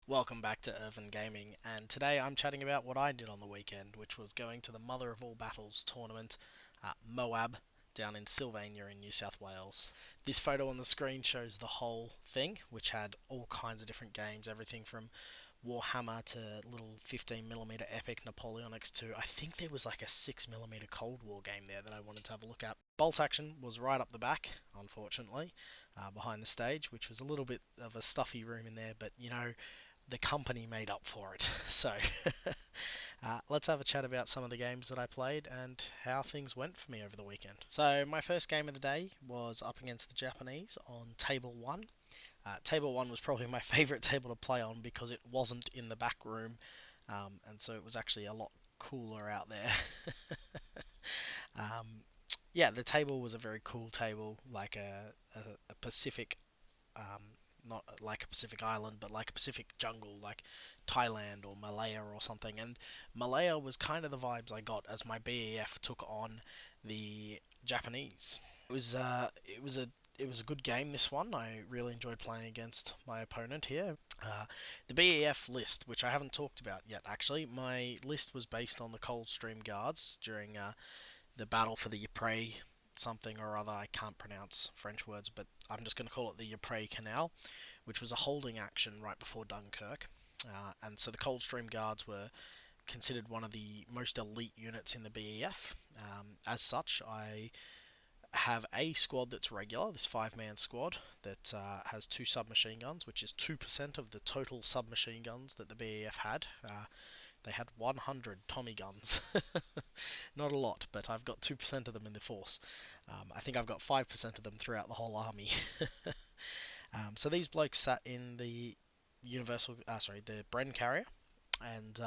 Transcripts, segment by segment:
Welcome back to Irvin Gaming, and today I'm chatting about what I did on the weekend, which was going to the Mother of All Battles tournament, MOAB, down in Sylvania in New South Wales. This photo on the screen shows the whole thing, which had all kinds of different games, everything from Warhammer to little 15mm epic Napoleonics to I think there was like a 6mm Cold War game there that I wanted to have a look at. Bolt action was right up the back, unfortunately, behind the stage, which was a little bit of a stuffy room in there, but the company made up for it. So let's have a chat about some of the games that I played and how things went for me over the weekend. So my first game of the day was up against the Japanese on table one. Table one was probably my favourite table to play on because it wasn't in the back room, and so it was actually a lot cooler out there. um, yeah, the table was a very cool table, like a Pacific um, not like a Pacific island, but like a Pacific jungle, like Thailand or Malaya or something. And Malaya was kind of the vibes I got as my BEF took on the Japanese. It was a good game, this one. I really enjoyed playing against my opponent here. The BEF list, which I haven't talked about yet, actually, my list was based on the Coldstream Guards during the battle for the Ypres something or other. I can't pronounce French words, but I'm just going to call it the Ypres Canal, which was a holding action right before Dunkirk. And so the Coldstream Guards were considered one of the most elite units in the BEF. As such, I have a squad that's regular, this five-man squad that has two submachine guns, which is 2% of the total submachine guns that the BEF had. They had 100 Tommy guns. Not a lot, but I've got 2% of them in the force. I think I've got 5% of them throughout the whole army. So these blokes sat in the the Bren carrier, and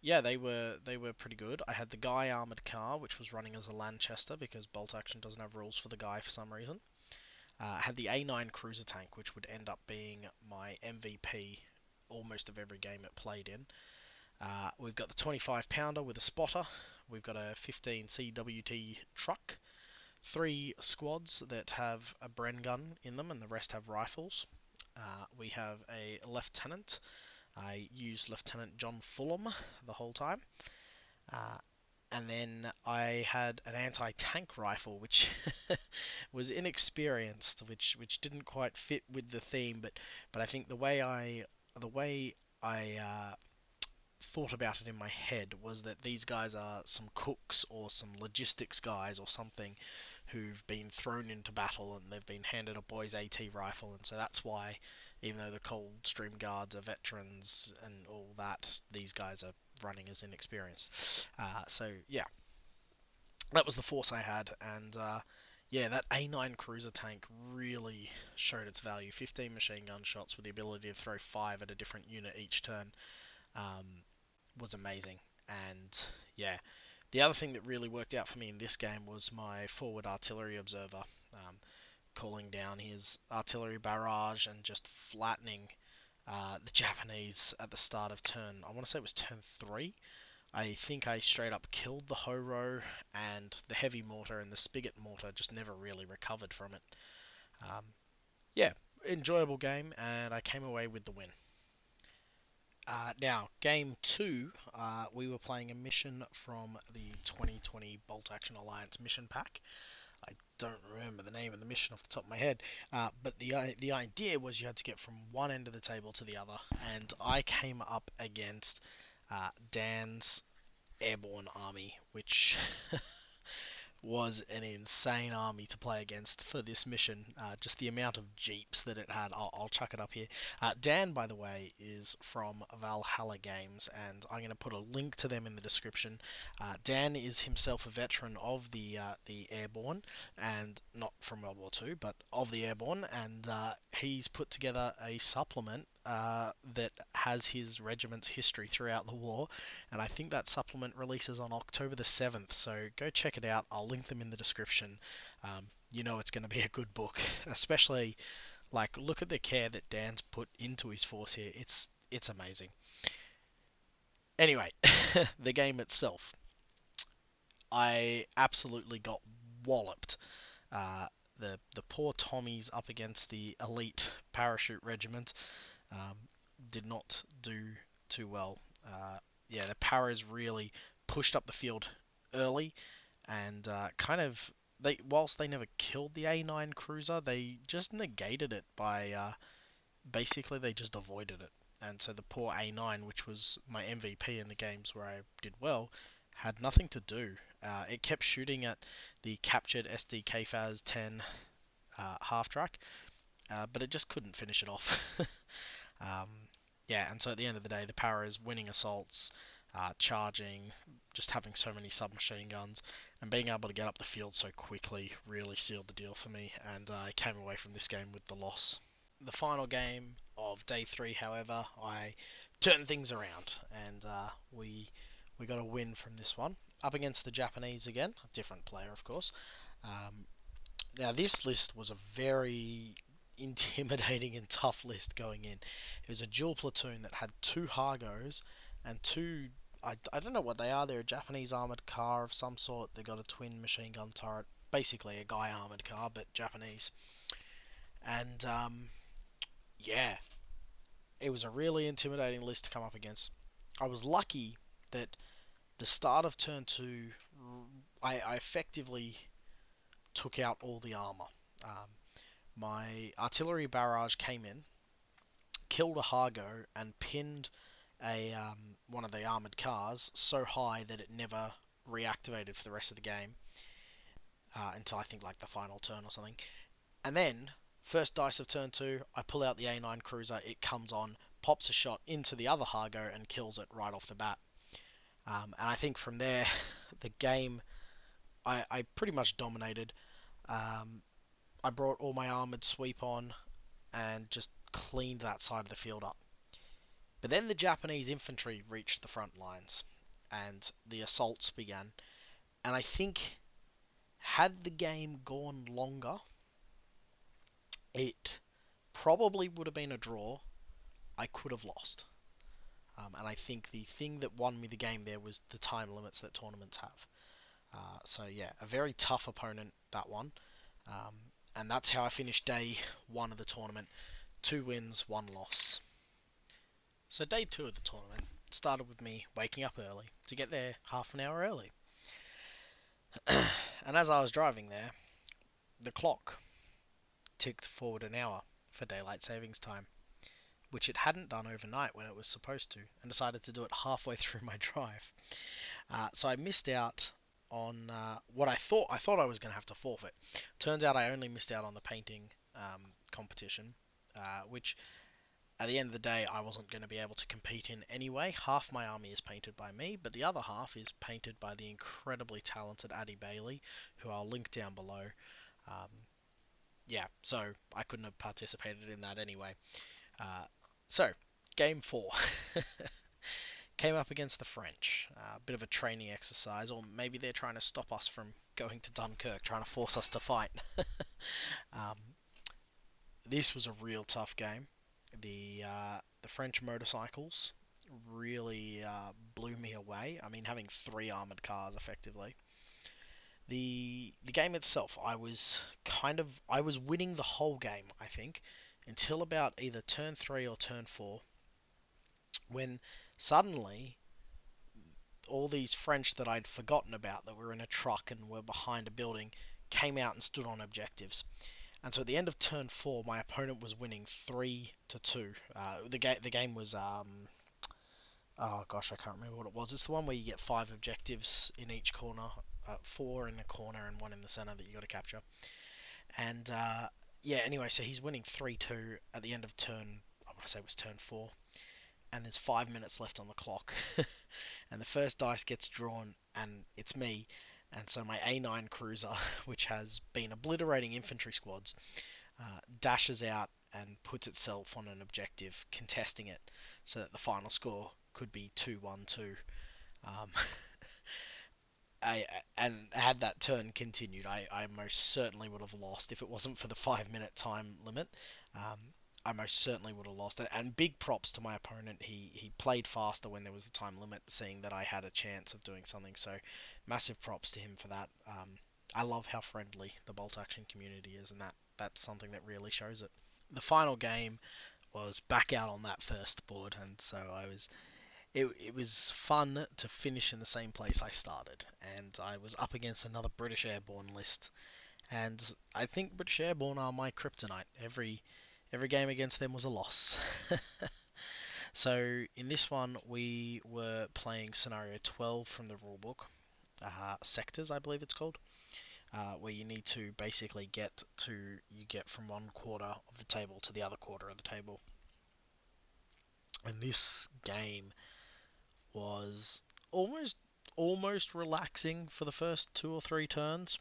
yeah, they were pretty good. I had the Guy armored car, which was running as a Lanchester because bolt action doesn't have rules for the Guy for some reason. I had the A9 cruiser tank, which would end up being my MVP almost of every game it played in. We've got the 25 pounder with a spotter. We've got a 15 CWT truck. Three squads that have a Bren gun in them, and the rest have rifles. We have a lieutenant. I used Lieutenant John Fulham the whole time. Uh, and then I had an anti-tank rifle, which was inexperienced, which didn't quite fit with the theme. But I think the way I thought about it in my head was that these guys are some cooks or some logistics guys or something who've been thrown into battle and they've been handed a boy's AT rifle, and so that's why, even though the Coldstream Guards are veterans and all that, these guys are running as inexperienced. So yeah, that was the force I had, and yeah, that A9 cruiser tank really showed its value. 15 machine gun shots with the ability to throw 5 at a different unit each turn. Um, was amazing. And yeah, the other thing that really worked out for me in this game was my forward artillery observer, calling down his artillery barrage and just flattening the Japanese at the start of turn. I want to say it was turn 3. I think I straight up killed the Horo, and the heavy mortar and the spigot mortar just never really recovered from it. Um, yeah, enjoyable game, and I came away with the win. Now, game two, we were playing a mission from the 2020 Bolt Action Alliance mission pack. I don't remember the name of the mission off the top of my head, but the idea was you had to get from one end of the table to the other, and I came up against Dan's Airborne army, which was an insane army to play against for this mission. Just the amount of jeeps that it had. I'll chuck it up here. Dan, by the way, is from Valhalla Games, and I'm going to put a link to them in the description. Dan is himself a veteran of the Airborne, and not from World War II, but of the Airborne, and he's put together a supplement that has his regiment's history throughout the war, and I think that supplement releases on October the 7th, so go check it out. I'll link them in the description. You know it's going to be a good book, especially like look at the care that Dan's put into his force here. It's amazing. Anyway, the game itself, I absolutely got walloped. Uh, the poor Tommies up against the elite parachute regiment. Um, did not do too well. Yeah, the Paras really pushed up the field early and kind of whilst they never killed the A9 cruiser, they just negated it by basically they just avoided it. And so the poor A9, which was my MVP in the games where I did well, had nothing to do. It kept shooting at the captured SDK Phase 10 half track, but it just couldn't finish it off. um, yeah, and so at the end of the day, the Paras winning assaults, charging, just having so many submachine guns, and being able to get up the field so quickly really sealed the deal for me, and I came away from this game with the loss. The final game of day three, however, I turned things around, and we got a win from this one up against the Japanese again, a different player, of course. Um, Now this list was a very intimidating and tough list going in. It was a dual platoon that had two Hargos and two. I don't know what they are. They're a Japanese armored car of some sort. They got a twin machine gun turret, basically a guy armored car, but Japanese. And yeah, it was a really intimidating list to come up against. I was lucky that the start of turn two, I effectively took out all the armor. Um, my artillery barrage came in, killed a Hargo, and pinned a one of the armored cars so high that it never reactivated for the rest of the game until I think like the final turn or something. And then, first dice of turn two, I pull out the A9 cruiser, it comes on, pops a shot into the other Hargo and kills it right off the bat. And I think from there, the game, I pretty much dominated. Um, I brought all my armored sweep on and just cleaned that side of the field up. But then the Japanese infantry reached the front lines and the assaults began. And I think had the game gone longer, it probably would have been a draw. I could have lost. And I think the thing that won me the game there was the time limits that tournaments have. So yeah, a very tough opponent, that one. Um, and that's how I finished day one of the tournament. 2 wins, 1 loss. So day two of the tournament started with me waking up early to get there half an hour early. And as I was driving there, the clock ticked forward an hour for daylight savings time, which it hadn't done overnight when it was supposed to, and decided to do it halfway through my drive. So I missed out on what I thought I was going to have to forfeit. Turns out I only missed out on the painting competition, which at the end of the day I wasn't going to be able to compete in anyway. Half my army is painted by me, but the other half is painted by the incredibly talented Addy Bailey, who I'll link down below. Um, yeah, so I couldn't have participated in that anyway. Uh, so, game four. Came up against the French. A bit of a training exercise, or maybe they're trying to stop us from going to Dunkirk, trying to force us to fight. um, this was a real tough game. The French motorcycles really blew me away. I mean, having 3 armored cars effectively. The game itself, I was winning the whole game, I think, until about either turn 3 or turn 4, when suddenly all these French that I'd forgotten about that were in a truck and were behind a building came out and stood on objectives. And so at the end of turn 4, my opponent was winning 3-2. The game was oh gosh, I can't remember what it was. It's the one where you get 5 objectives in each corner, 4 in the corner and 1 in the center that you got to capture. And yeah, anyway, so he's winning 3-2 at the end of turn. I want to say it was turn 4, and there's 5 minutes left on the clock. And the first dice gets drawn, and it's me. And so my A9 cruiser, which has been obliterating infantry squads, dashes out and puts itself on an objective, contesting it, so that the final score could be 2-1-2. Um, I and had that turn continued, I most certainly would have lost if it wasn't for the 5 minute time limit. Um, I most certainly would have lost it. And big props to my opponent. He played faster when there was the time limit, seeing that I had a chance of doing something. So massive props to him for that. I love how friendly the bolt action community is, and that's something that really shows it. The final game was back out on that first board, and so it was fun to finish in the same place I started, and I was up against another British Airborne list, and I think British Airborne are my kryptonite. Every game against them was a loss. So in this one, we were playing scenario 12 from the rulebook, sectors, I believe it's called, where you need to basically get from one quarter of the table to the other quarter of the table. And this game was almost almost relaxing for the first 2 or 3 turns.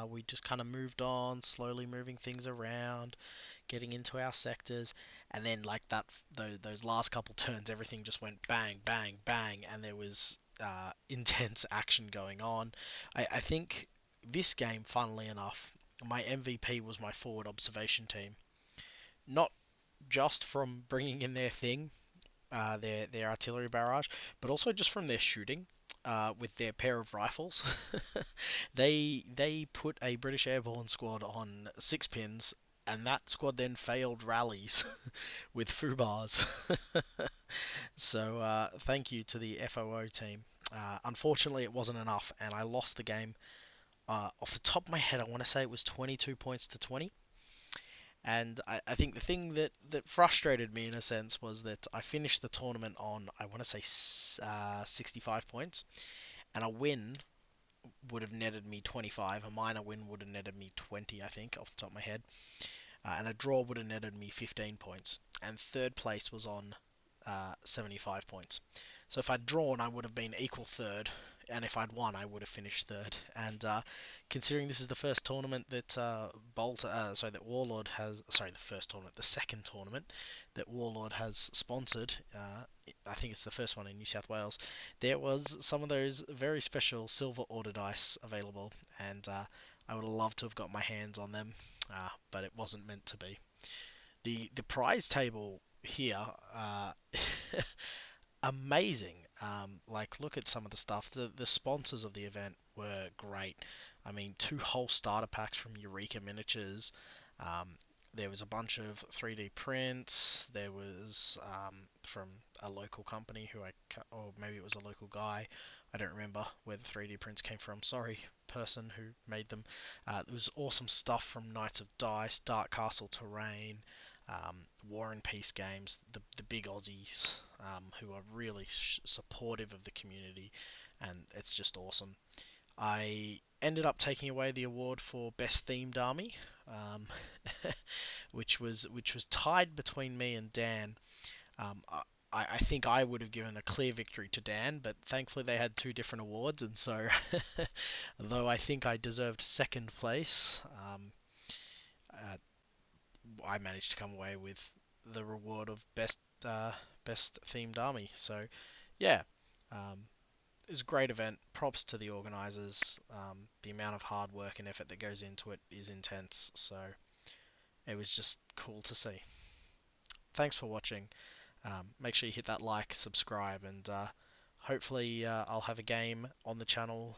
We just kind of moved on, slowly moving things around, getting into our sectors, and then like that, those last couple turns, everything just went bang, bang, bang, and there was intense action going on. I think this game, funnily enough, my MVP was my forward observation team. Not just from bringing in their thing, their artillery barrage, but also just from their shooting. With their pair of rifles, they put a British Airborne squad on 6 pins, and that squad then failed rallies with FUBARs. So thank you to the FOO team. Unfortunately, it wasn't enough, and I lost the game. Off the top of my head, I want to say it was 22 points to 20. And I think the thing that frustrated me in a sense was that I finished the tournament on, I want to say, 65 points, and a win would have netted me 25. A minor win would have netted me 20, I think, off the top of my head. And a draw would have netted me 15 points. And third place was on 75 points. So if I'd drawn, I would have been equal third, and if I'd won, I would have finished third. And considering this is the first tournament that that Warlord has, sorry, the first tournament, the second tournament that Warlord has sponsored, I think it's the first one in New South Wales. There was some of those very special silver order dice available, and I would have loved to have got my hands on them, but it wasn't meant to be. The prize table here, amazing. Like, look at some of the stuff. The sponsors of the event were great. I mean, 2 whole starter packs from Eureka Miniatures. Um, there was a bunch of 3D prints. There was from a local company or maybe it was a local guy. I don't remember where the 3D prints came from. Sorry, person who made them. There was awesome stuff from Knights of Dice, Dark Castle Terrain, War and Peace Games, the big Aussies, who are really supportive of the community, and it's just awesome. I ended up taking away the award for best themed army, um, which was tied between me and Dan. I think I would have given a clear victory to Dan, but thankfully they had 2 different awards, and so though I think I deserved second place, uh, I managed to come away with the reward of best themed army. So yeah, um, it was a great event. Props to the organisers. The amount of hard work and effort that goes into it is intense. So it was just cool to see. Thanks for watching. Make sure you hit that like, subscribe, and hopefully I'll have a game on the channel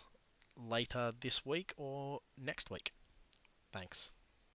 later this week or next week. Thanks.